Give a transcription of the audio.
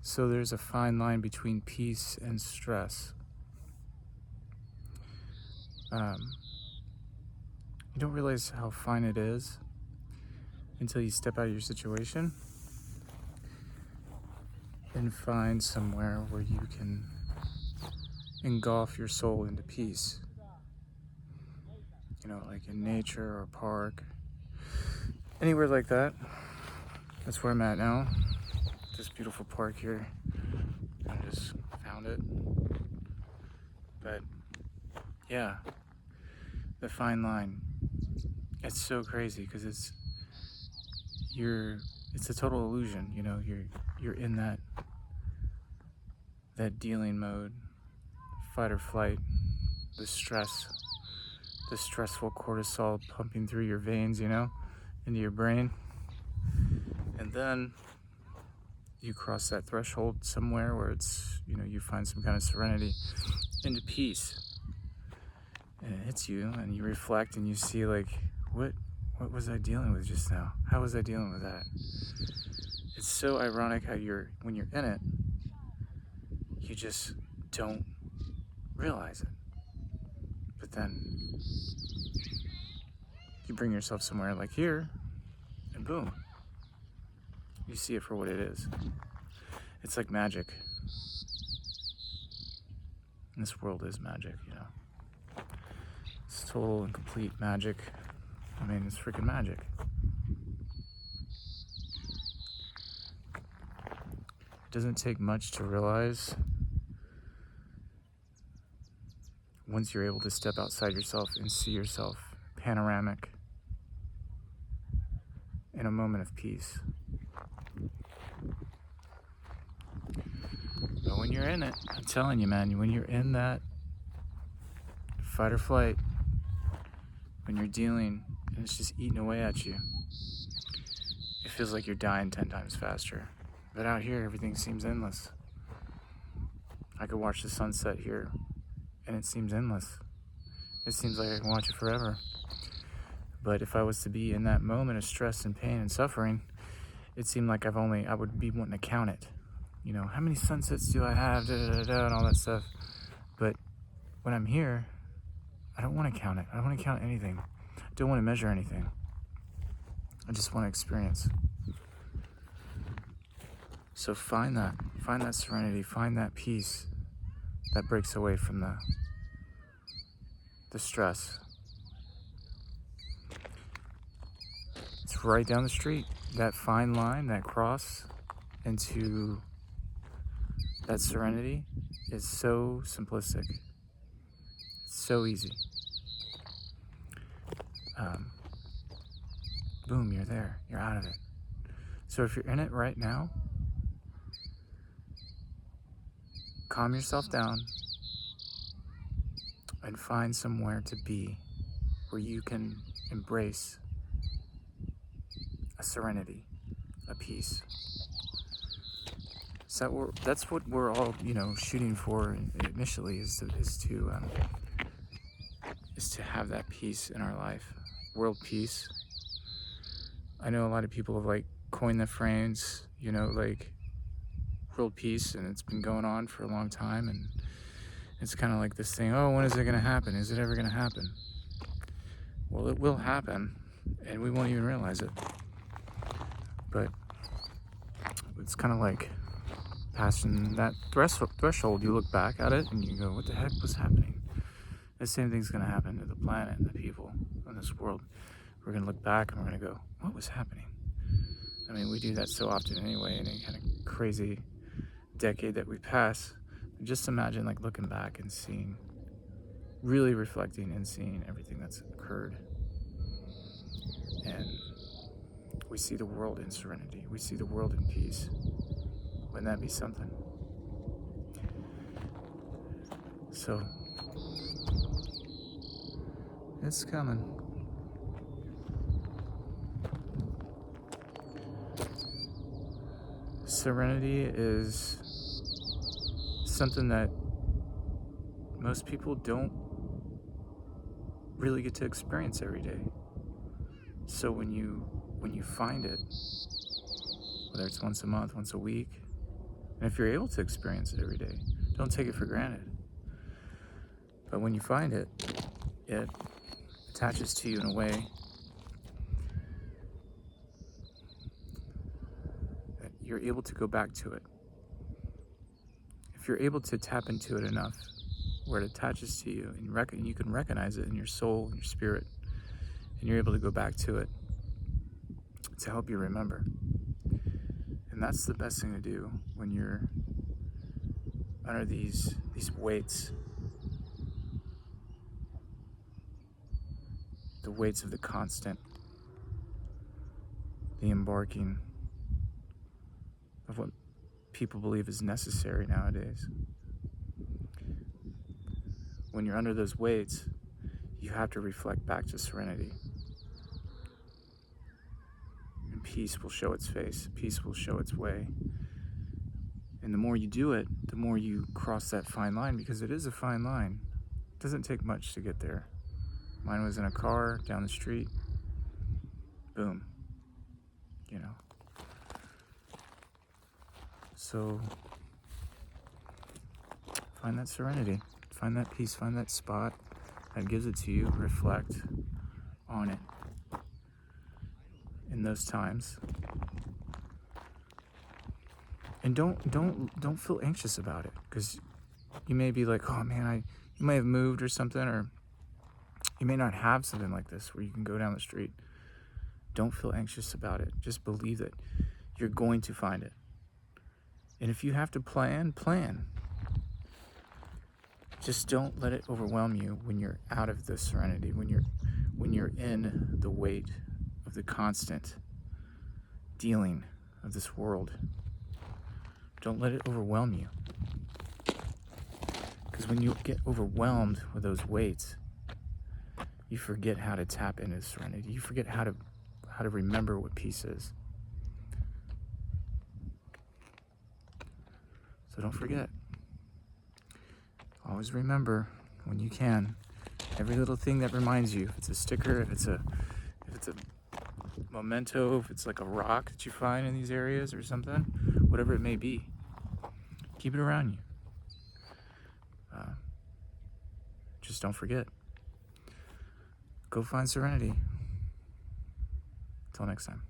So there's a fine line between peace and stress. You don't realize how fine it is until you step out of your situation and find somewhere where you can engulf your soul into peace. You know, like in nature or a park, anywhere like that. That's where I'm at now. This beautiful park here. I just found it. But yeah, the fine line. It's so crazy because it's a total illusion, you know. You're in that dealing mode, fight or flight, the stressful cortisol pumping through your veins, you know, into your brain. And then you cross that threshold somewhere where it's, you know, you find some kind of serenity into peace. And it hits you and you reflect and you see, like, what was I dealing with just now? How was I dealing with that? It's so ironic how when you're in it, you just don't realize it. But then you bring yourself somewhere like here, and boom, you see it for what it is. It's like magic. And this world is magic, you know. It's total and complete magic. I mean, it's freaking magic. It doesn't take much to realize once you're able to step outside yourself and see yourself panoramic in a moment of peace. But when you're in it, I'm telling you, man, when you're in that fight or flight, when you're dealing and it's just eating away at you, it feels like you're dying 10 times faster. But out here, everything seems endless. I could watch the sunset here, and it seems endless. It seems like I can watch it forever. But if I was to be in that moment of stress and pain and suffering, it seemed like I would be wanting to count it. You know, how many sunsets do I have, and all that stuff. But when I'm here, I don't want to count it. I don't want to count anything. I don't want to measure anything. I just want to experience. So find that serenity, find that peace that breaks away from the stress. It's right down the street. That fine line, that cross into that serenity is so simplistic. It's so easy. Boom, you're there. You're out of it. So if you're in it right now, calm yourself down and find somewhere to be where you can embrace a serenity, a peace. So that's what we're all, you know, shooting for initially is to have that peace in our life, world peace. I know a lot of people have like coined the phrase, you know, like world peace, and it's been going on for a long time, and it's kind of like this thing, oh, when is it going to happen? Is it ever going to happen? Well, it will happen, and we won't even realize it. But it's kind of like passing that threshold. You look back at it and you go, what the heck was happening? The same thing's going to happen to the planet and the people in this world. We're going to look back and we're going to go, what was happening? I mean, we do that so often anyway, in any kind of crazy decade that we pass. Just imagine like looking back and seeing, really reflecting and seeing everything that's occurred. And we see the world in serenity. We see the world in peace. Wouldn't that be something? So, it's coming. Serenity is something that most people don't really get to experience every day. So when you find it, whether it's once a month, once a week, And if you're able to experience it every day, don't take it for granted. But when you find it, it attaches to you in a way that you're able to go back to it. If you're able to tap into it enough where it attaches to you and you can recognize it in your soul and your spirit, and you're able to go back to it to help you remember. And that's the best thing to do when you're under these weights, the weights of the constant, the embarking of what people believe is necessary nowadays. When you're under those weights, you have to reflect back to serenity. And peace will show its face. Peace will show its way. And the more you do it, the more you cross that fine line, because it is a fine line. It doesn't take much to get there. Mine was in a car down the street. Boom. You know. So find that serenity. Find that peace. Find that spot that gives it to you. Reflect on it in those times. And don't feel anxious about it, because you may be like, oh man, you may have moved or something, or you may not have something like this where you can go down the street. Don't feel anxious about it. Just believe that you're going to find it. And if you have to plan. Just don't let it overwhelm you when you're out of the serenity, when you're in the weight of the constant dealing of this world. Don't let it overwhelm you. Because when you get overwhelmed with those weights, you forget how to tap into serenity. You forget how to remember what peace is. So don't forget. Always remember, when you can, every little thing that reminds you. If it's a sticker, if it's a memento, if it's like a rock that you find in these areas or something, whatever it may be, keep it around you. Just don't forget. Go find serenity. Till next time.